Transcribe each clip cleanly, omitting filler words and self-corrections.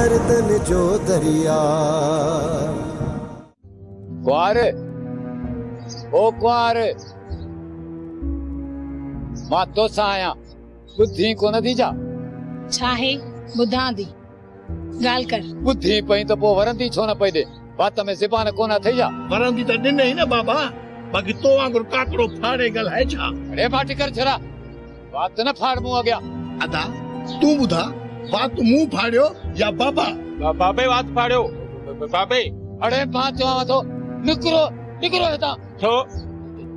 गर्दन जो दरिया। कुआर ओ कुआर मां तोसां आहियां ॿुधी कोन थी जा। छा है ॿुधां थी ॻाल्हि कर। ॿुधी पई त पोइ वरंदी छो न पई ॾे? वात में ज़बान कोन अथई छा? वरंदी त ॾिनई न बाबा, बाक़ी तो वांगुरु काकड़ो फाड़े ॻाल्हाए छा? अरे माटी कर छड़ा, वात न फाड़ मुंह अॻियां। अदा तूं ॿुधा, वात मूं फाड़ियो या बाबा? बाबे वात फाड़ियो बाबे। अरे मां चवां थो निकिरो निकिरो हितां। छो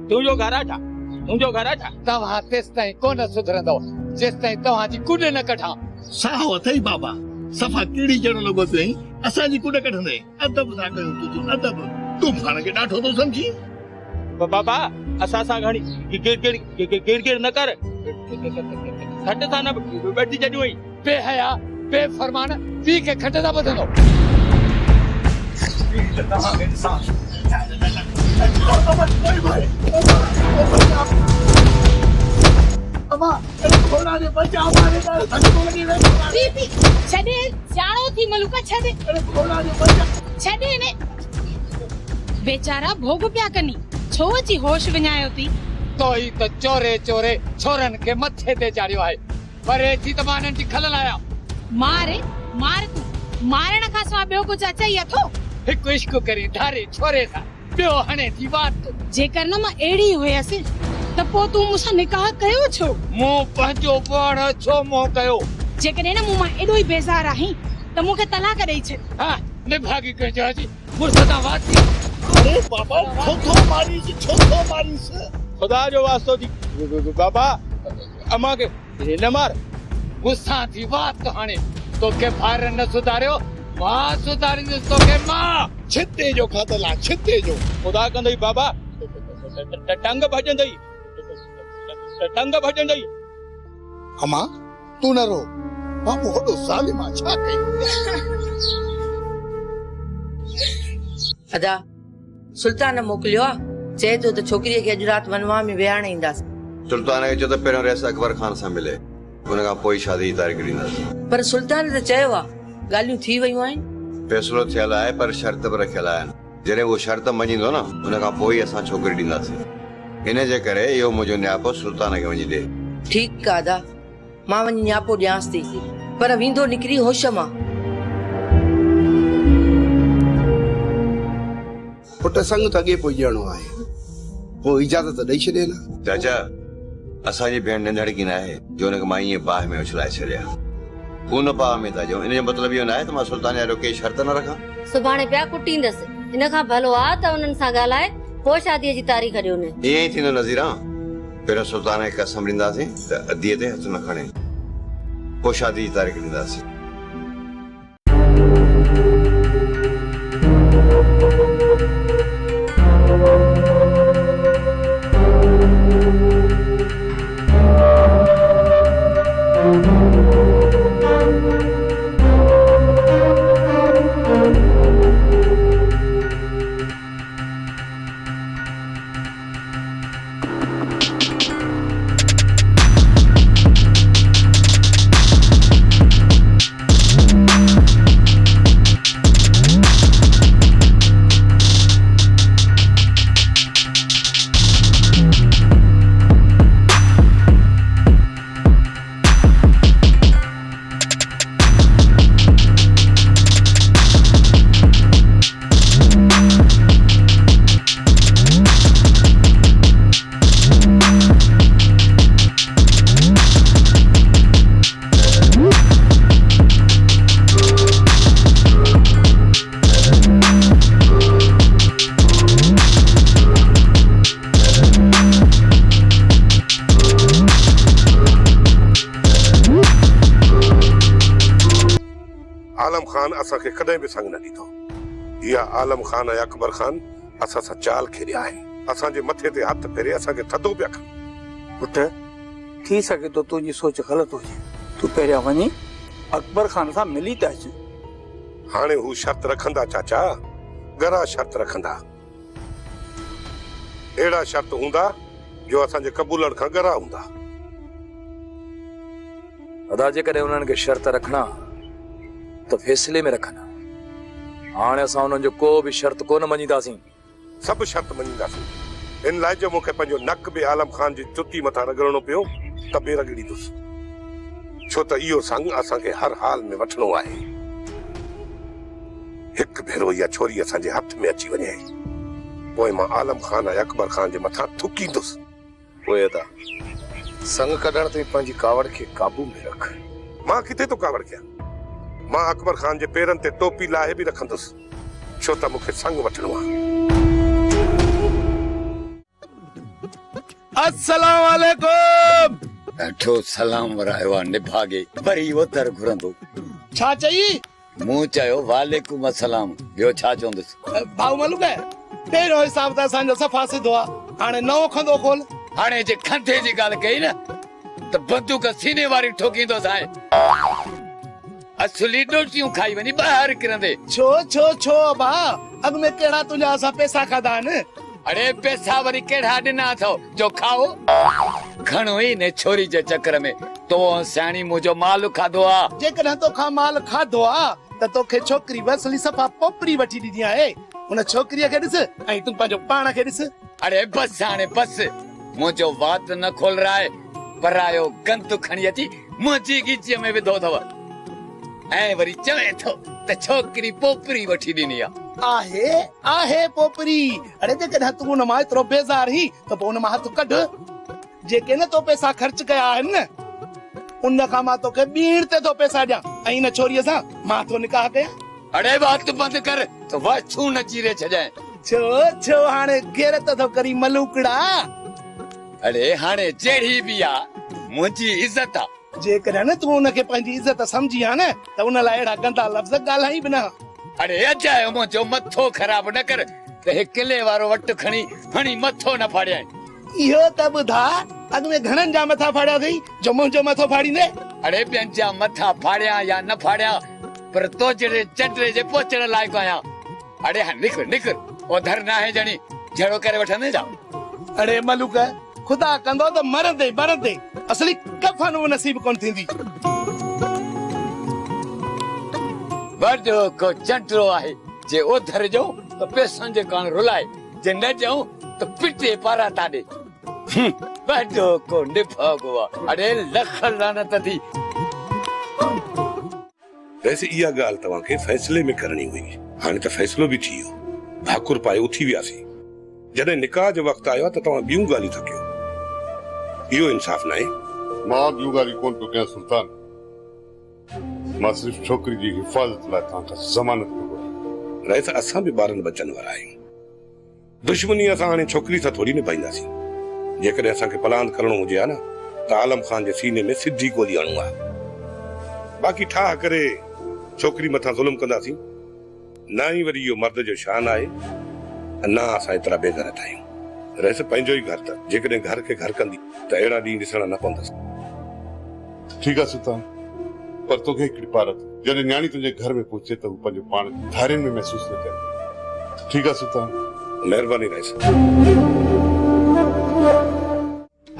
तुंहिंजो घर आहे छा? तुंहिंजो घर आहे छा? तव्हां तेसि ताईं कोन सुधरंदव जेसि ताईं तव्हांजी कुॾ न कढां। साहो अथई बाबा, सफ़ा कीड़ी जहिड़ो लॻो पियई, असांजी कुॾ कढंदे। अदब सां कयूं तूं अदब, तूं पाण खे ॾाढो थो सम्झी। बाबा असां सां घणी गिड़ न कर, खट सां न बैठी जॾियूं वई। बेहया बेफरमान पी के खट था ॿधंदो। छॾे सियाणो थी मलूका, छॾे छॾे ने बेचारा भोग पिया कनी, छो अची होश विञायो थी? तो ही त चोरे चोरे छोरन के मथे ते चाढ़ियो आहे। परे थी त मां नंढी खलल आया। मारे मार तू, मारण खां सवाइ ॿियो कुझु अचई अथो? हिकु इश्क करी धारे छोरे सां ॿियो हणे थी बात। जेकर न मां अहिड़ी हुयसि त पोइ तूं मूंसां निकाह कयो छो? मूं पंहिंजो पाण छो मोह कयो? जेकॾहिं न मूं मां एॾो ई बेज़ार आहीं त मूंखे तलाक ॾेई छॾ। हा निभागी कजो जी मुर्सदा वाती। अरे बाबा छो मारीस खुदा जो वास्तो थी बाबा, अम्मा के न मार। गुस्सा थी बात हाणे तोखे भार न सुधारियो, मां सुधारींदुसि तोखे। मां छिते जो खातल आहे, छिते जो। खुदा कंदई बाबा, टंग भॼंदई, टंग भॼंदई। अम्मा तूं न रो, बाबू होॾो ज़ालिम आहे, छा कई? अदा सुल्तान मोकिलियो आहे, चए थो त छोकिरीअ खे अॼु राति वनवा में विहाणे ईंदासीं। सुल्तान खे चयो त पहिरियों रईस अकबर खान सां मिले, उन खां पोइ शादी जी तारीख़ ॾींदासीं। पर सुल्तान त चयो आहे, ॻाल्हियूं थी वयूं आहिनि। फ़ैसिलो थियल आहे पर शर्त बि रखियल आहिनि। जॾहिं उहो शर्त मञींदो न, उन खां पोइ असां छोकिरी ॾींदासीं। इन जे करे इहो मुंहिंजो नियापो सुल्तान खे वञी ॾे। ठीकु आहे अदा, मां वञी नियापो ॾियांसि थी, पर वेंदो निकिरी होश मां। पुट संग त अॻे पोइ ॼणो आहे, पोइ इजाज़त ॾेई छॾे न। चाचा असांजी भेण नंढड़की न आहे जो हुनखे मां ईअं बाहि में उछलाए छॾिया। खून पाह में था ॼो, इन जो मतिलबु इहो न आहे त मां सुल्तान वारो के शर्त न रखां। सुभाणे पिया कुटींदसि, इन खां भलो आहे त उन्हनि सां ॻाल्हाए पोइ शादीअ जी तारीख़ ॾियोनि। ईअं ई थींदो नज़ीरा, पहिरियों सुल्तान खे कसम ॾींदासीं त अदीअ ते हथ न खणे, पोइ शादी जी तारीख़ ॾींदासीं। आलम खान असां खे कॾहिं बि संग न ॾींदो। इहा आलम खान ऐं अकबर खान असां सां चाल खेॾिया आहे, असांजे मथे ते हथ फेरे असांखे थधो पिया कनि। पुट थी सघे तो तुंहिंजी सोच ग़लति हुजे, तूं पहिरियां वञी अकबर खान सां मिली त अच। हाणे हू शर्त रखंदा चाचा, गरा शर्त रखंदा। अहिड़ा शर्त हूंदा जो असांजे क़बूलण खां गरा हूंदा। अदा जेकॾहिं उन्हनि खे शर्त रखणा तो फैसले में रखना। हाणे असां उन्हनि जो को बि शर्त कोन मञीदासीं। सभु शर्त मञीदासीं। इन लाइ जो मूंखे पंहिंजो नक बि आलम खान जी जुती मथां रगड़णो पियो त बि रगड़ींदुसि, छो त इहो संग असांखे हर हाल में वठिणो आहे। हिकु भेरो इहा छोरी असांजे हथ में अची वञे, पोइ मां आलम खान ऐं अकबर खान जे मथां थुकींदुसि। पोइ अदा संग कढण ताईं पंहिंजी कावड़ खे काबू में रख। मां किथे तो कावड़ कयां? मां अकबर खान जे पेरनि ते टोपी लाहे बि रखंदुसि, छो त मूंखे संग वठिणो आहे। अस्सलाम वालेकुम। अठो सलाम वरायो आहे निभागे वरी उतर घुरंदो। छा चई? मूं चयो वालेकुम अस्सलाम। ॿियो छा चवंदुसि? भाऊ मालूम आहे पहिरियों हिसाब त असांजो सफ़ा सिधो आहे, हाणे नओं खंदो खोल। हाणे जे खंधे जी ॻाल्हि कई न त बंदूक सीने वारी ठोकींदो साए। असली डोटियूं खाई वञी ॿाहिरि किरंदे। छो छो छो बा अॻ में कहिड़ा तुंहिंजा असां पैसा खाधा आहिनि? अरे पैसा वरी कहिड़ा ॾिना अथव जो खाओ? खणो ई ने छोरी जे चक्कर में तो सियाणी मुंहिंजो माल खाधो आहे। जेकॾहिं तोखां माल खाधो आहे त तोखे छोकिरी वसली सफ़ा पोपरी वठी ॾिनी आहे। उन छोकिरीअ खे ॾिस ऐं तूं पंहिंजो पाण खे ॾिस। अरे बस हाणे बस, मुंहिंजो वात न खोल रहा है। परायो गंतु खणी अची मुंहिंजी गिचीअ में विधो अथव ऐं वरी चवे थो त छोकिरी पोपरी वठी ॾिनी आहे। आहे पोपरी। अरे जेकॾहिं तूं उन मां एतिरो बेज़ार ही त पोइ उन मां हथ कढ। जेके न तो पैसा ख़र्च कया आहिनि न उन खां मां तोखे ॿीण ते तो पैसा ॾियां ऐं इन छोरीअ सां मां तो निकाह कयां। अरे बात बंद कर तो वह छू न चीरे छजाए। छो छो हाणे गैरत तो करी मलूकड़ा। अरे हाणे जहिड़ी बि आ मुंहिंजी इज्जत आ। जेकॾहिं न तूं उनखे पंहिंजी इज्जत सम्झी आ न त उन लाइ अहिड़ा गंदा लफ़्ज़ ॻाल्हाई बि न। अरे अजायो मुंहिंजो मथो ख़राब न कर त हे किले वारो वट खणी हणी मथो न फाड़ियां। इहो त ॿुधा अॻ में घणनि जा मथा फाड़िया अथई जो मुंहिंजो मथो फाड़ींदे? अरे ॿियनि जा मथा फाड़िया या न फाड़िया पर तो जहिड़े चंडरे जे पोचण लाइक़ आहियां। अरे हाँ निकर निकर उधर ना है जणी जहिड़ो करे वठंदे जा। अरे मलूक खुदा कंदो त मरंदे मरंदे असली कफन वो नसीब कोन थींदी। वॾो को चंडरो आहे जे उधर जो त पैसनि जे कान रुलाए, जे न जाऊं तो पिटे पारा ताड़े। वॾो को निभागो आहे। अरे लख लानत थी। वैसे इहा ॻाल्हि तव्हांखे फैसले में करणी हुई, हाणे त फैसलो बि थी वियो। भाकुर पाए उथी वियासीं। जॾहिं निकाह जो वक़्तु आयो त तव्हां ॿियूं ॻाल्हियूं था कयो। इहो इंसाफ़ न आहे। मां ॿियूं ॻाल्हियूं कोन पियो कयां सुल्तान। मां सिर्फ़ छोकिरी जी हिफ़ाज़त लाइ तव्हां खां ज़मानत पियो घुरां। रहे त असां बि ॿारनि बचनि वारा आहियूं। दुश्मनी असां हाणे छोकिरी सां थोरी निभाईंदासीं। जेकॾहिं असांखे पलांद करणो हुजे हा न त आलम खान जे सीने में सिधी गोली हणूं आहे। बाक़ी ठाह करे छोकिरी मथां ज़ुल्म कंदासीं ना ई वरी इहो मर्द जो शान आहे ना असां एतिरा बेग़ैरत आहियूं। रहिस पंहिंजो ई घर त जेकॾहिं घर खे घर कंदी त अहिड़ा ॾींहं ॾिसण न पवंदसि। ठीकु आहे सुल्तान, पर तोखे हिकिड़ी पारत जॾहिं न्याणी तुंहिंजे घर में पहुचे त हू पंहिंजो पाण धारियुनि में महसूस न करे। ठीकु आहे सुल्तान, महिरबानी रहिस।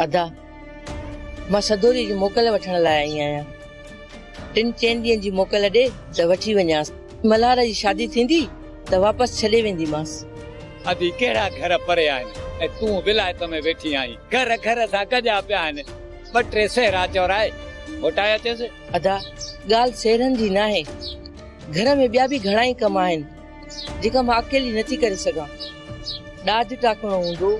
अदा मां सदोरी जी मोकल वठण लाइ आई आहियां। 3-4 ॾींहंनि जी मोकल ॾे त वठी वञासि। मल्हार जी शादी थींदी त वापसि छॾे वेंदीमांसि। अदी कहिड़ा घर परे आहिनि ऐं तूं विलायत में वेठी आई। घर घर सां गजा पिया आहिनि। 2-3 सेहरा चौराए मोटाए अचेसि। अदा ॻाल्हि सेरनि जी न आहे। घर में ॿिया बि घणा ई कम आहिनि जेका मां अकेली नथी करे सघां। ॾाढ टाकणो हूंदो,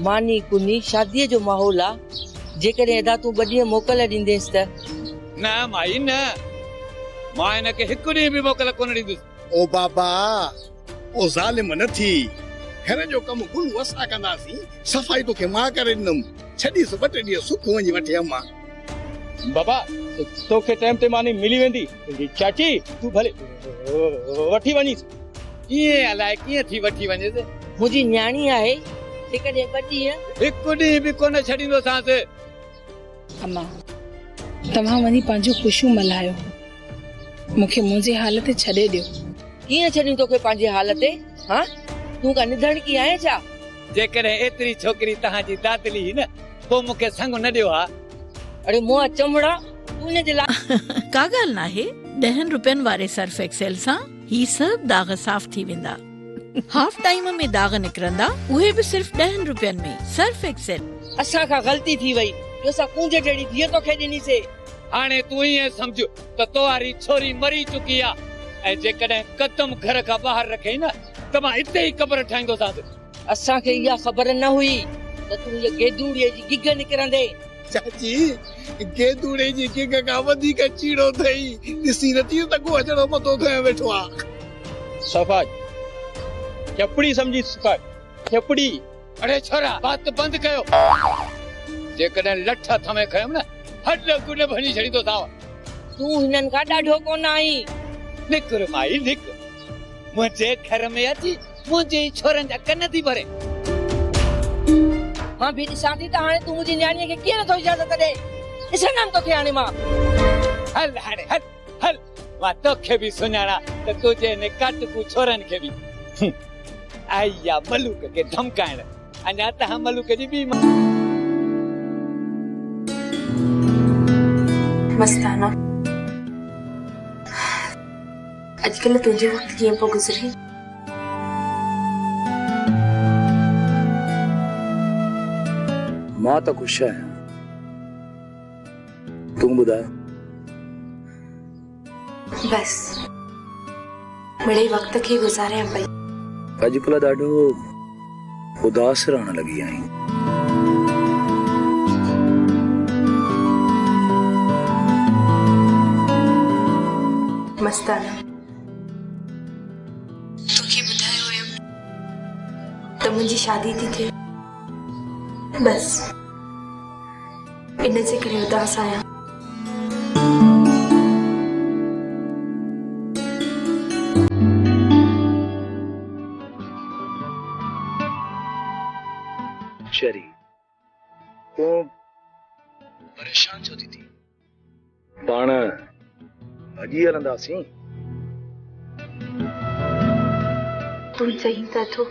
मानी कुनी शादीअ जो माहौल आहे। जेकॾहिं अदा तूं ॿ ॾींहं मोकल ॾींदेसि त। न माई न, मां हिनखे हिकु ॾींहुं बि मोकल कोन ॾींदुसि। ओ बाबा ओ ज़ालिम न थी। घर जो कम गुल वसा कंदासीं, सफ़ाई तोखे मां करे ॾींदुमि। छॾीसि 2-3 ॾींहं सुख वञी वठे अम्मा। बाबा तोखे टाइम ते मानी मिली वेंदी। चाची तूं भले वठी वञीस। कीअं अलाए कीअं थी वठी वञेसि। मुंहिंजी न्याणी आहे, जेकॾहिं 2 ॾींहं हिकु ॾींहुं बि कोन छॾींदोसांसि। अम्मा तव्हां वञी पंहिंजूं ख़ुशियूं मल्हायो, मूंखे मुंहिंजे हाल ते छॾे ॾियो। कीअं छॾी तोखे पंहिंजे हाल ते? हाँ तूं का निधण की आहे छा? जेकॾहिं एतिरी छोकिरी तव्हांजी दादली न पोइ मूंखे संग न ॾियो हा। अरे मुआ चमड़ा तूं जे लाइ का ॻाल्हि न आहे, 10 रुपयनि वारे सर्फ एक्सेल सां ही सभु दाग साफ़ थी वेंदा। हाफ टाइम में दाग निकिरंदा, उहे बि सिर्फ 10 रुपयनि में। Surf Excel. असां खां ग़लती थी वई, जो असां कुंजे टेड़ी धीअ तोखे ॾिनीसीं। हाणे तूं ईअं सम्झ त तोहारी छोरी मरी चुकी आहे ऐं जेकॾहिं कदम घर खां ॿाहिरि रखे न त मां हिते ई क़बर ठाहींदोसांसि। असांखे इहा ख़बर न हुई त तूं इहा गेदूड़ीअ जी गिग निकिरंदे। चाची गेदूड़े जी गिग खां वधीक चीड़ो अथई। ॾिसी नथी त को अचणो मथो खयो वेठो आहे। सफ़ा चपड़ी समझी सफ़ा चपड़ी। अरे छोरा बात बंद कयो। जेकॾहिं लठ हथ में खयमि न हड गुड भनी छॾींदोसांव। तूं हिननि खां ॾाढो कोन आई। निकिर माई निकिर, मुंहिंजे घर में अची मुंहिंजे छोरनि जा कन थी भरे। मां बि ॾिसां थी त हाणे तूं मुंहिंजी न्याणीअ खे कीअं नथो इजाज़त ॾे। ॾिसंदमि तोखे हाणे मां। हल हाणे हल हल, मां तोखे बि सुञाणा त तुंहिंजे इन काटकू छोरनि खे बि। आई या मलूक खे धमकाइण, अञा तव्हां मलूक जी बि। मस्ताना, अॼुकल्ह तुंहिंजो वक़्तु कीअं पियो गुज़रे? मां त ख़ुशि आहियां, तूं ॿुधाए? बस मिड़े वक़्त खे गुज़ारियां पई। अॼुकल्ह ॾाढो उदास रहण लॻी आहीं। मस्ताना, तोखे ॿुधायो हुयमि त मुंहिंजी शादी थी थिए। बस इन जे करे उदास आहियां। शरी, तूं परेशान छो थी? पाण अॼु हलंदासीं। तूं चई त थो,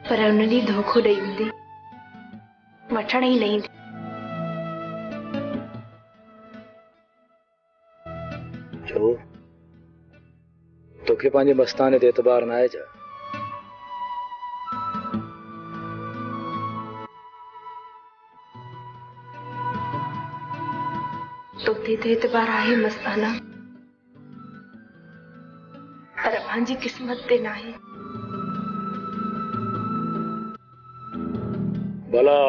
पर उन ॾींहुं धोखो ॾेई वेंदी, वठण ई न ईंदी। छो तोखे पंहिंजे मस्ताने ते एतबार न आहे छा? तोते ते एतबार आहे मस्ताना, पर मुंहिंजी किस्मत ते न आहे। भला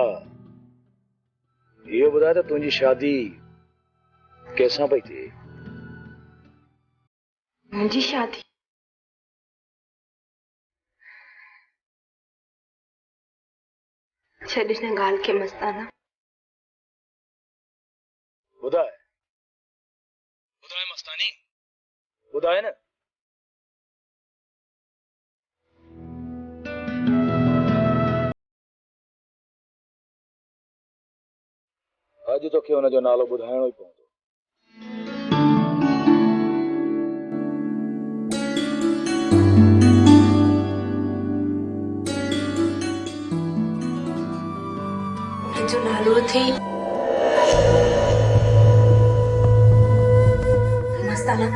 इहो ॿुधाए त तुंहिंजी शादी कंहिंसां पई थिए? मुंहिंजी शादी छॾ हिन ॻाल्हि खे मस्ताना। ॿुधाए ॿुधाए मस्तानी, ॿुधाए न। अॼु तोखे हुनजो नालो ॿुधाइणो ई पवंदो। मुंहिंजो नालो थी मस्ताना।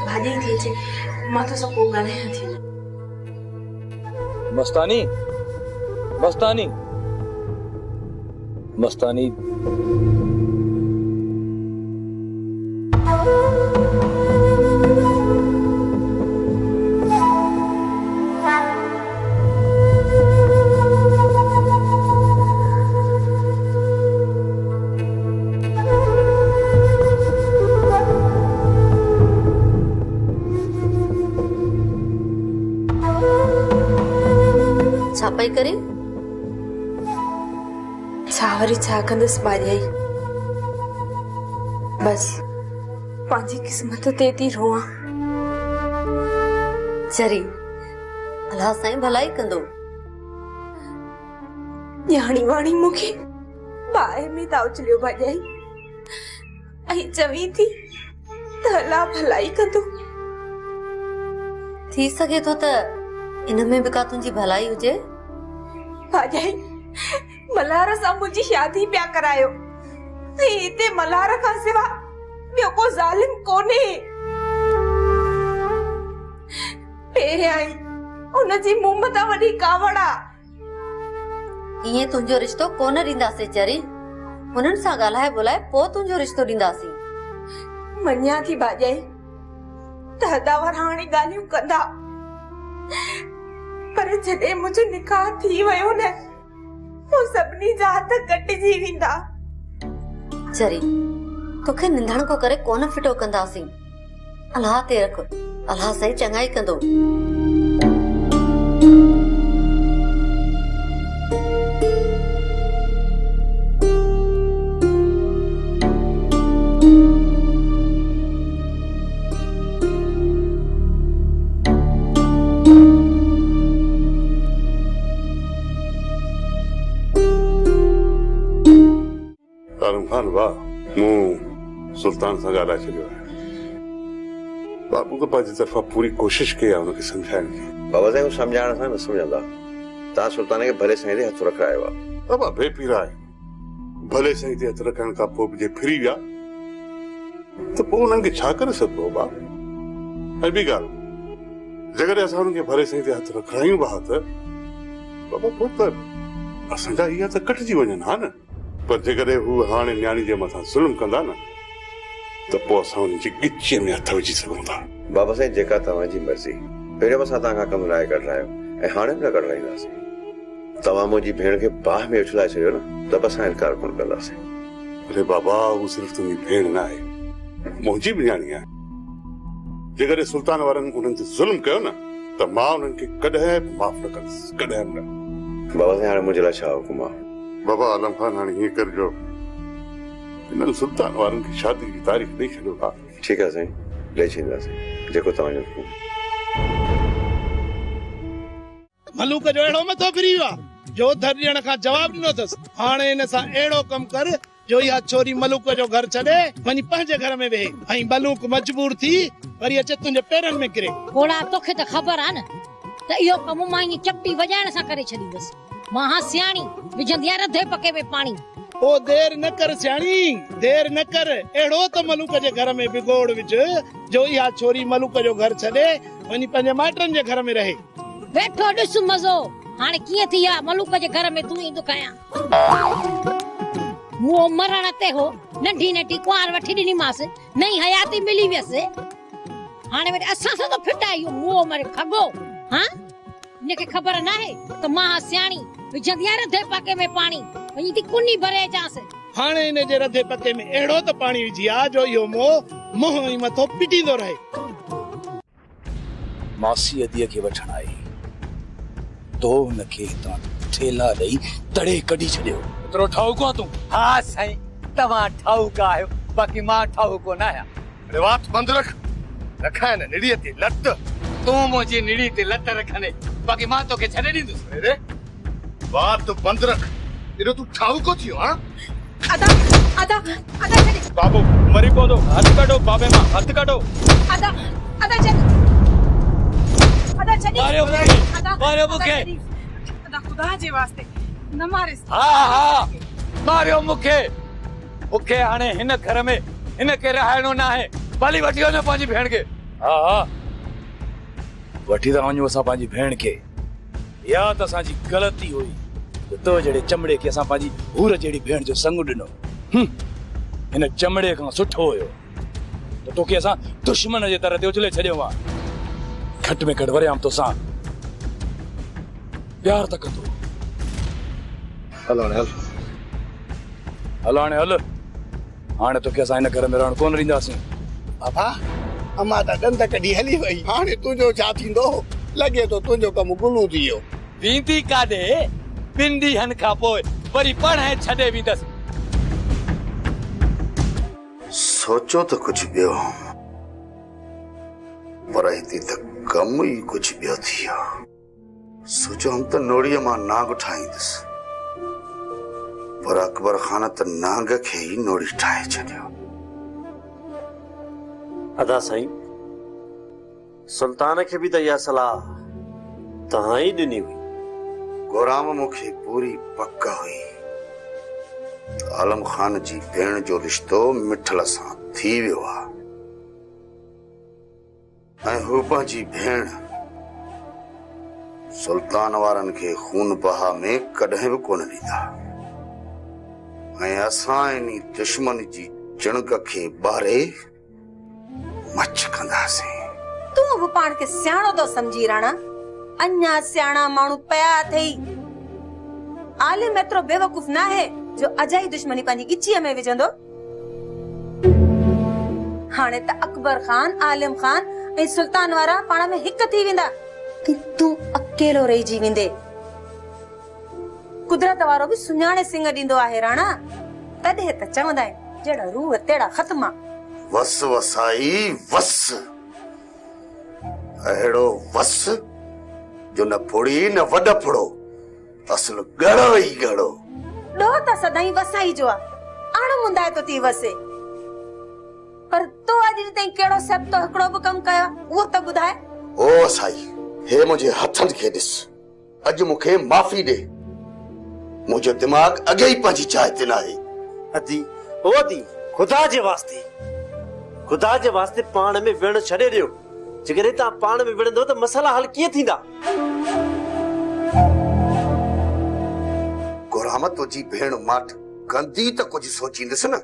भाॼी थी अचे, मां तो सब पोइ ॻाल्हायां थी। मस्तानी, मस्तानी, मस्तानी। छा पई करे? छावरी छा कंदसि भाॼाई। बस पंहिंजी किस्मत ते थी रोआं। चरी अलाह साईं भलाई कंदो। न्याणी वाणी मूंखे बाहि में था उछलियो भाॼाई, ऐं चवी थी त अलाह भलाई कंदो। थी सके थो त इन में भी का तुंहिंजी भलाई हुजे। भाॼाई मल्हार सां मुंहिंजी शादी पिया करायो, हिते मल्हार खां सिवा ॿियो को ज़ालिम कोन्हे। पहिरियां ई उनजी मुंहं वॾी कावड़ आ। इएं तुंहिंजो रिश्तो कोन ॾींदासीं चरी, हुननि सां ॻाल्हाए ॿोलाए पोइ तुंहिंजो रिश्तो ॾींदासीं। मञा थी भाॼाई त हदावर हाणे ॻाल्हियूं कंदा, पर जॾहिं मुंहिंजो निकाह थी वियो न, पोइ सभिनी जा हथ कटिजी वेंदा। चरी तोखे निंधण को करे कोन फिटो कंदासीं। अलाह ते रख, अलाह सही चङाई कंदो। खान वाह मूं सुल्तान सां ॻाल्हाए छॾियो आहे। बाबू त पंहिंजी तरफ़ां पूरी कोशिश कई आहे हुनखे सम्झाइण जी। बाबा साईं सम्झाइण सां न सम्झंदा। तव्हां सुल्तान खे भले साईं ते हथ रखायो आहे। बाबा बेपीरा आहे, भले साईं ते हथ रखण खां पोइ बि जे फिरी विया त पोइ उन्हनि खे छा करे सघिबो बाबा। ऐं ॿी ॻाल्हि, जेकॾहिं असां हुननि खे भले साईं ते हथ रखायूं बि त बाबा पोइ त असांजा इहा त कटिजी वञनि हा न। पर जेकॾहिं हू हाणे न्याणी जे मथां ज़ुल्म कंदा न त पोइ असां हुननि जी गिचे में हथ विझी सघूं था। बाबा साईं जेका तव्हांजी मर्ज़ी। पहिरियों असां तव्हां खां कमु लाइ कढायो ऐं हाणे बि न कढाईंदासीं। तव्हां मुंहिंजी भेण खे बाहि में उछलाए छॾियो न त बि असां इनकार कोन कंदासीं। अरे बाबा हू सिर्फ़ तुंहिंजी भेण न आहे, मुंहिंजी बि न्याणी आहे। जेकॾहिं सुल्तान वारनि उन्हनि ते ज़ुल्म कयो न त मां उन्हनि खे कॾहिं बि माफ़ न कंदुसि, कॾहिं बि न। बाबा साईं हाणे मुंहिंजे लाइ छा हुकुम आहे? बाबा आलम खान हाणे हीअं करिजो, इन्हनि सुल्तान वारनि खे शादी जी तारीख़ ॾेई छॾियो था। ठीकु आहे साईं, ॾेई छॾींदासीं जेको तव्हांजो हुकुम। मलूक जो अहिड़ो मथो फिरी वियो आहे जो धर ॾियण खां जवाब ॾिनो अथसि। हाणे हिन सां अहिड़ो कमु कर जो इहा छोरी मलूक जो घर छॾे वञी पंहिंजे घर में वेहे ऐं मलूक मजबूर थी वरी अचे तुंहिंजे पेरनि में किरे। घोड़ा तोखे त ख़बर आहे न त इहो कमु मां ईअं चपटी वॼाइण सां करे छॾींदसि। मां हा सियाणी विझंदी आहे रधे पके में पाणी। ओ देर न कर सियाणी, देर न कर। अहिड़ो त मलूक जे घर में बिगोड़ विझ जो इहा छोरी मलूक जो घर छॾे वञी पंहिंजे माइटनि जे घर में रहे। वेठो ॾिस मज़ो हाणे कीअं थी आहे मलूक जे घर में तूं ई दुखाया। मुंहुं मरण ते हो, नंढी नंढी कुंवार वठी ॾिनीमांसि, नई हयाती मिली वियसि। हाणे वरी असां सां तो फिटा इहो मुंहुं मरे खगो। हा इनखे ख़बर न आहे त मां सियाणी विझंदी आहे रधे पके में पाणी वञी थी कुनी भरे अचांसि। हाणे इन जे रधे पके में अहिड़ो त पाणी विझी आहे जो इहो मुंहुं ई मथो पिटींदो रहे। मासी अदीअ खे वठण आई तो हुनखे हितां ठेला ॾेई तड़े कढी छॾियो। एतिरो ठाऊको आहे तूं? हा साईं, तव्हां ठाऊका आहियो, बाक़ी मां ठाऊको न आहियां। अरे वात बंदि रख, रखाए न निड़ीअ ते लत। तूं मुंहिंजी निड़ी ते लत रखने, बाक़ी मां तोखे छॾे ॾींदुसि। अरे बात बंदि रख, एॾो तूं ठाऊको थियो हा? अदा अदा अदा छॾे। बाबू मरी पवंदो, हथ कढो बाबे मां, हथ कढो। अदा अदा छॾे, अदा छॾे। मारियो मूंखे। अदा खुदा जे वास्ते न मारिस। हा मारियो मूंखे। मूंखे हाणे हिन घर में हिनखे रहाइणो न आहे। भली वठी वञो पंहिंजी भेण खे। हा वठी था वञूं असां पंहिंजी भेण खे। या त असांजी ग़लती हुई तो जहिड़े चमड़े खे असां पंहिंजी हूर जहिड़ी भेण जो संग ॾिनो। हिन चमड़े खां सुठो हुयो त तोखे असां दुश्मन जे तरह ते उछले छॾियो आहे। घटि में घटि वरियाम तोसां प्यार त कंदो। हल हाणे हल, हल हाणे हल। हाणे तोखे असां हिन घर में रहण कोन ॾींदासीं। बाबा अम्मा त ॾंद कढी हली वई, हाणे तुंहिंजो छा थींदो? लॻे थो तुंहिंजो कमु गुलू थी वियो। वेंदी काॾे? 2 ॾींहंनि खां पोइ वरी पढ़ाए छॾे वेंदसि। सोचो त कुझु ॿियो, पर हिते त कमु ई कुझु ॿियो थी वियो। सोचो हम त नोड़ीअ मां नांग ठाहींदुसि, पर अकबर खान त नांग खे ई नोड़ी ठाहे छॾियो। अदा साईं, सुल्तान खे बि त इहा सलाह तव्हां ई ॾिनी हुई। गुलाम मूंखे पूरी पक हुई आलम खान जी भेण जो रिश्तो मिठल सां थी वियो आहे ऐं हू पंहिंजी भेण सुल्तान वारनि खे खून बहा में कॾहिं बि कोन ॾींदा ऐं असां इन दुश्मन जी चिणक खे ॿारे मच कंदासीं। तूं बि पाण खे सियाणो तो समझी राणा। अञा सियाणा माण्हू पिया अथई। आलिम एतिरो बेवकूफ़ न आहे जो अजाई दुश्मनी पंहिंजी गिचीअ में विझंदो। हाणे त अकबर खान, आलिम खान ऐं सुल्तान वारा पाण में हिक थी वेंदा। तूं अकेलो रहिजी वेंदे। कुदरत वारो बि सुञाणे सिंग ॾींदो आहे राणा। तॾहिं त चवंदा आहिनि जहिड़ा रूह तेड़ा ख़त्मा। वस वसाई वस अहिड़ो वस जो न फुड़ी न वॾ फुड़ो असुल गड़ो ई गड़ो। ॾोह त सदाई वसाई जो आहे। अण मुंदाए तो थी वसे। पर तो अॼु ताईं कहिड़ो सेब तो हिकिड़ो बि कमु कयो उहो त ॿुधाए। ओ साईं हे मुंहिंजे हथनि खे ॾिस। अॼु मूंखे माफ़ी ॾे। मुंहिंजो दिमाग़ अॻे ई पंहिंजी जाइ ते न आहे। अदी ओ अदी खुदा जे वास्ते पाण में विण छॾे ॾियो। जेकॾहिं तव्हां पाण में विणंदो त मसला हल कीअं थींदा? गुलाम तुंहिंजी भेण माठ कंदी त कुझु सोचींदसि न।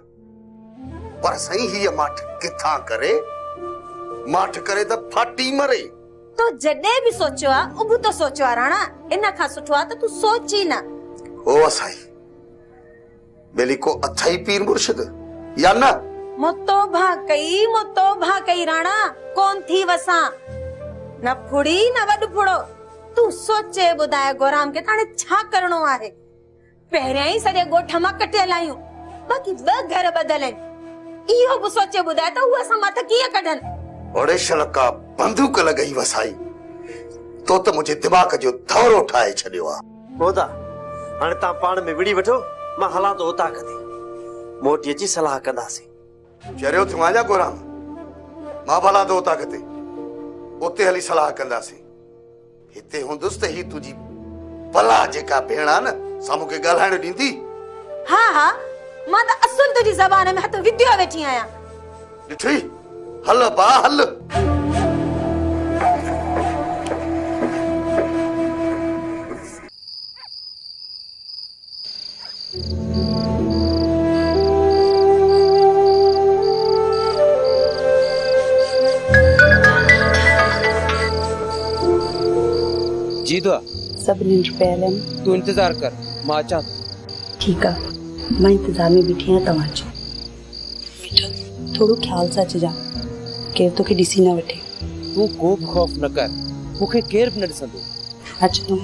पर सही हीअ माठ किथां करे? माठ करे त फाटी मरे। तो जॾहिं बि सोचियो आहे उबु तो सोचियो आहे राणा। इन खां सुठो आहे त तूं सोच ई न। ओ साईं बेली को अथई पीर मुर्शिद या न? मुतोबा कई राणा कोन थी वसा। न फुड़ी न वॾ फुड़ो। तूं सोचे ॿुधाए गोराम के हाणे छा करणो आहे? पहिरियां ई सॼे ॻोठ मां कटियल आहियूं। बाक़ी ॿ घर ॿधल आहिनि। इहो बि सोचे ॿुधाए त उहे असां मथां कीअं कढनि? ओड़े शलका बंदूक लॻई वसाई तो त मुंहिंजे दिमाग़ जो दौरो ठाहे छॾियो आहे। होदा हाणे तव्हां पाण में विड़ी वठो। मां हलां तो उता कदे मोटी अची सलाह कंदासीं। चरियो थियो आहियां गोराम। मां भला तो उता कदे उते हली सलाह कंदासीं। हिते हूंदुसि त ही तुंहिंजी भला जेका भेण आहे न साम्हूं खे ॻाल्हाइण ॾींदी। हा मां त असुल तुंहिंजी ज़बान में हथ विधियो वेठी आहियां। ॾिठी हल बा हल। जी दुआ सब निंड पहले तू इंतजार कर मां अचां। ठीक है मैं इंतजार में बीठी आहियां तव्हांजो। थोड़ो ख्याल सां अचिजा केर तोखे ॾिसी न वठे। तू को बि खौफ न कर मूंखे केर बि न ॾिसंदो। अच तूं।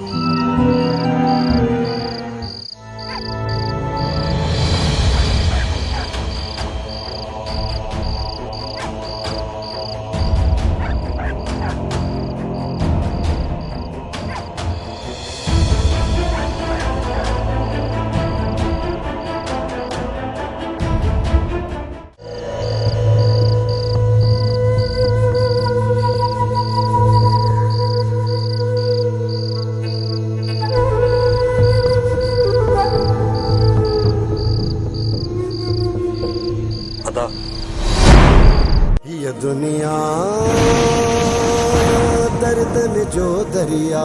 ये दुनिया दर्द में जो दरिया